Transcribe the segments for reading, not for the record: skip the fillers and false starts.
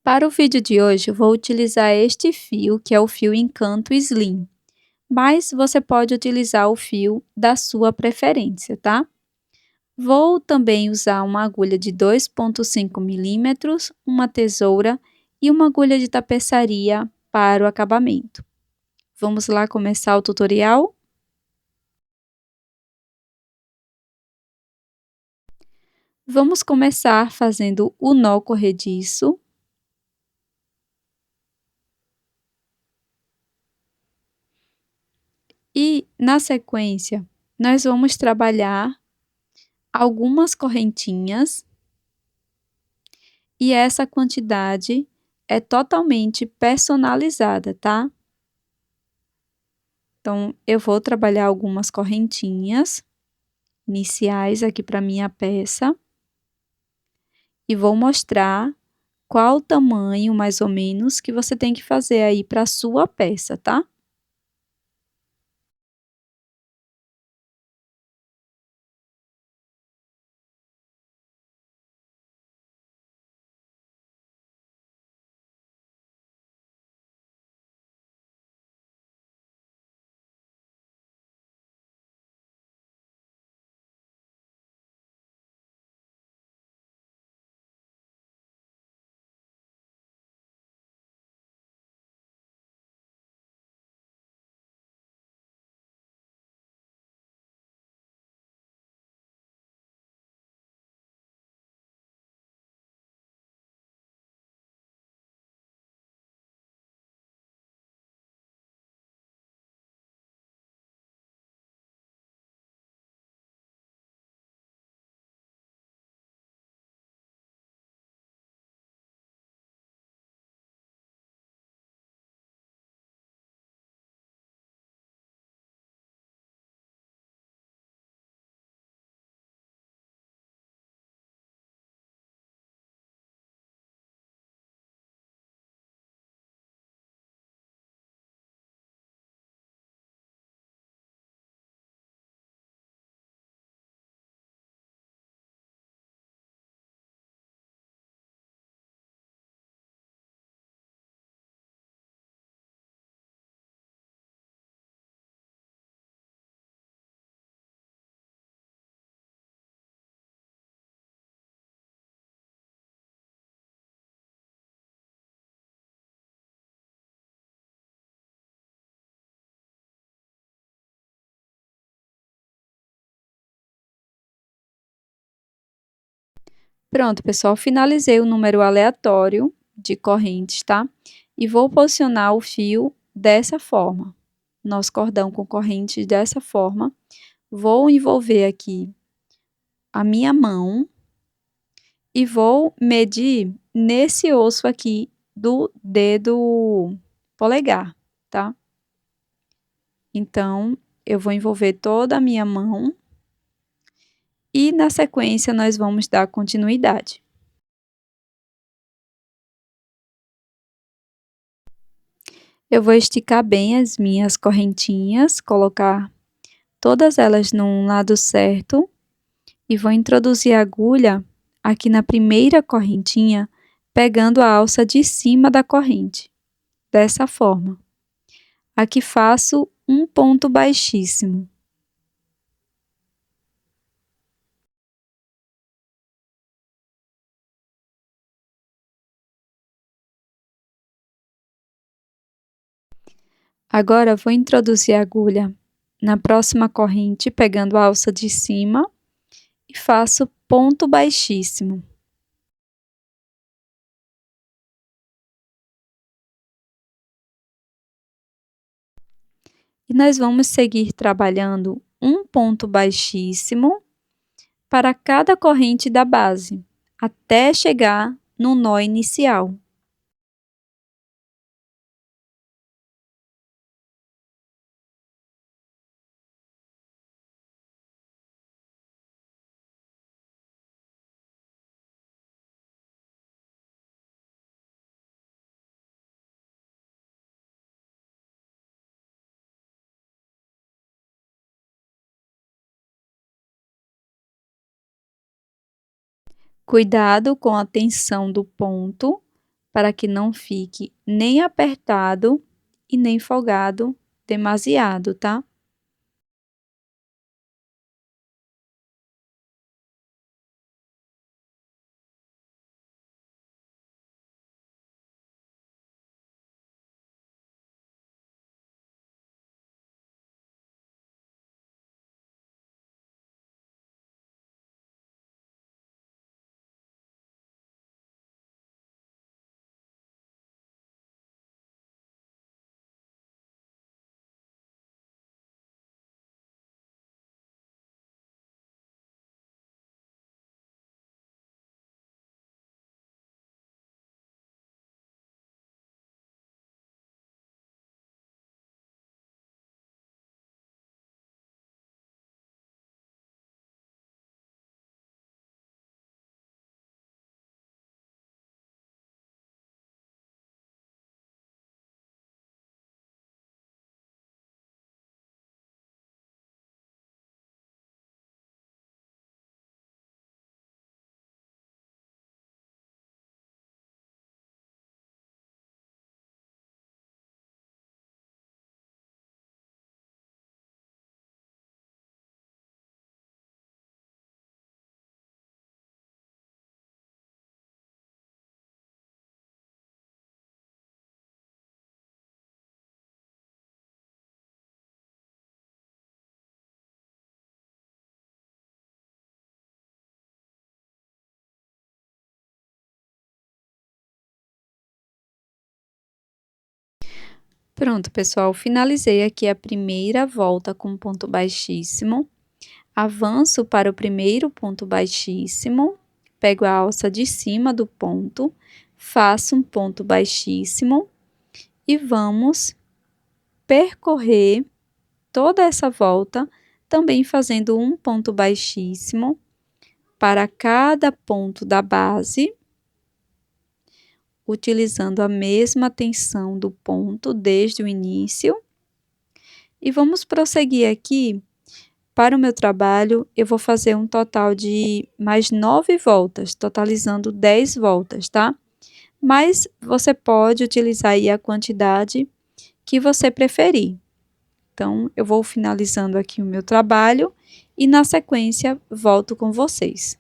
Para o vídeo de hoje, eu vou utilizar este fio, que é o fio Encanto Slim, mas você pode utilizar o fio da sua preferência, tá? Vou também usar uma agulha de 2,5 milímetros, uma tesoura e uma agulha de tapeçaria para o acabamento. Vamos lá começar o tutorial? Vamos começar fazendo o nó corrediço. E, na sequência, nós vamos trabalhar algumas correntinhas e essa quantidade é totalmente personalizada, tá? Então, eu vou trabalhar algumas correntinhas iniciais aqui para minha peça e vou mostrar qual o tamanho, mais ou menos, que você tem que fazer aí para a sua peça, tá? Pronto, pessoal, finalizei o número aleatório de correntes, tá? E vou posicionar o fio dessa forma, nosso cordão com correntes dessa forma. Vou envolver aqui a minha mão e vou medir nesse osso aqui do dedo polegar, tá? Então, eu vou envolver toda a minha mão e na sequência nós vamos dar continuidade. Eu vou esticar bem as minhas correntinhas, colocar todas elas num lado certo e vou introduzir a agulha aqui na primeira correntinha, pegando a alça de cima da corrente, dessa forma. Aqui faço um ponto baixíssimo. Agora vou introduzir a agulha na próxima corrente, pegando a alça de cima e faço ponto baixíssimo. E nós vamos seguir trabalhando um ponto baixíssimo para cada corrente da base, até chegar no nó inicial. Cuidado com a tensão do ponto, para que não fique nem apertado e nem folgado demasiado, tá? Pronto, pessoal, finalizei aqui a primeira volta com ponto baixíssimo. Avanço para o primeiro ponto baixíssimo, pego a alça de cima do ponto, faço um ponto baixíssimo e vamos percorrer toda essa volta, também fazendo um ponto baixíssimo para cada ponto da base, utilizando a mesma tensão do ponto desde o início. E vamos prosseguir aqui. Para o meu trabalho, eu vou fazer um total de mais 9 voltas, totalizando 10 voltas, tá? Mas você pode utilizar aí a quantidade que você preferir. Então, eu vou finalizando aqui o meu trabalho e, na sequência, volto com vocês.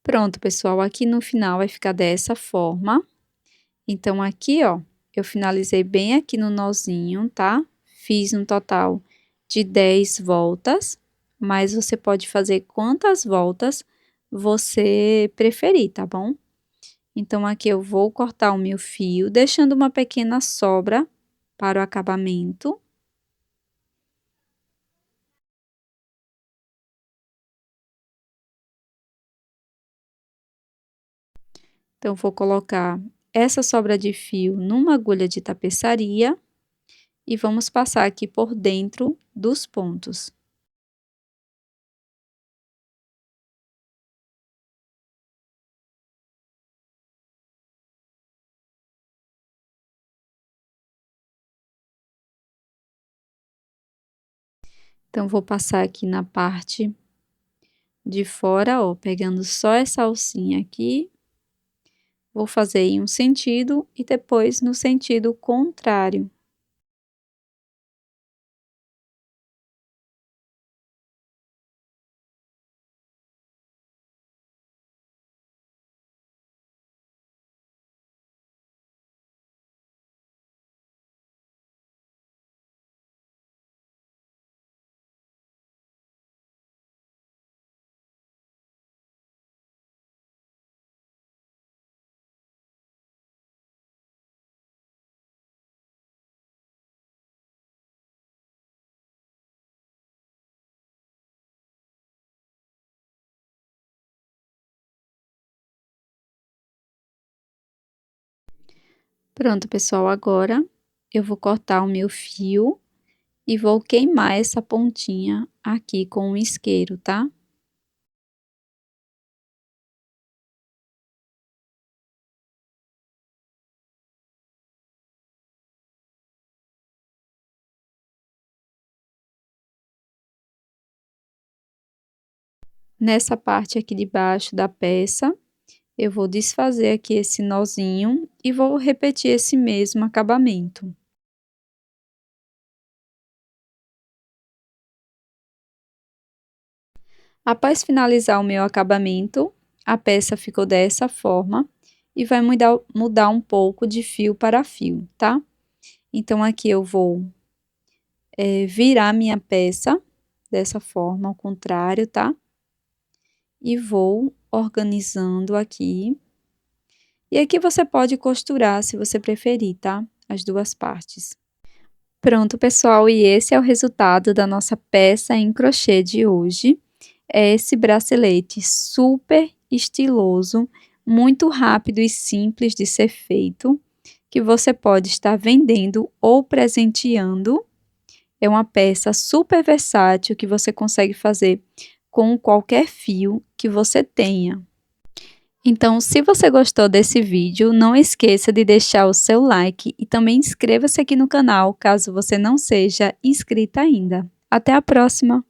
Pronto, pessoal, aqui no final vai ficar dessa forma. Então aqui, ó, eu finalizei bem aqui no nozinho, tá? Fiz um total de 10 voltas, mas você pode fazer quantas voltas você preferir, tá bom? Então aqui eu vou cortar o meu fio, deixando uma pequena sobra para o acabamento. Então vou colocar essa sobra de fio numa agulha de tapeçaria e vamos passar aqui por dentro dos pontos. Então vou passar aqui na parte de fora, ó, pegando só essa alcinha aqui, vou fazer em um sentido e depois no sentido contrário. Pronto, pessoal, agora eu vou cortar o meu fio e vou queimar essa pontinha aqui com o isqueiro, tá? Nessa parte aqui de baixo da peça, eu vou desfazer aqui esse nozinho e vou repetir esse mesmo acabamento. Após finalizar o meu acabamento, a peça ficou dessa forma e vai mudar um pouco de fio para fio, tá? Então aqui eu vou virar minha peça dessa forma, ao contrário, tá? E vou organizando aqui. E aqui você pode costurar se você preferir, tá? As duas partes. Pronto, pessoal, e esse é o resultado da nossa peça em crochê de hoje. É esse bracelete super estiloso, muito rápido e simples de ser feito, que você pode estar vendendo ou presenteando. É uma peça super versátil que você consegue fazer com qualquer fio que você tenha. Então, se você gostou desse vídeo, não esqueça de deixar o seu like e também inscreva-se aqui no canal, caso você não seja inscrita ainda. Até a próxima!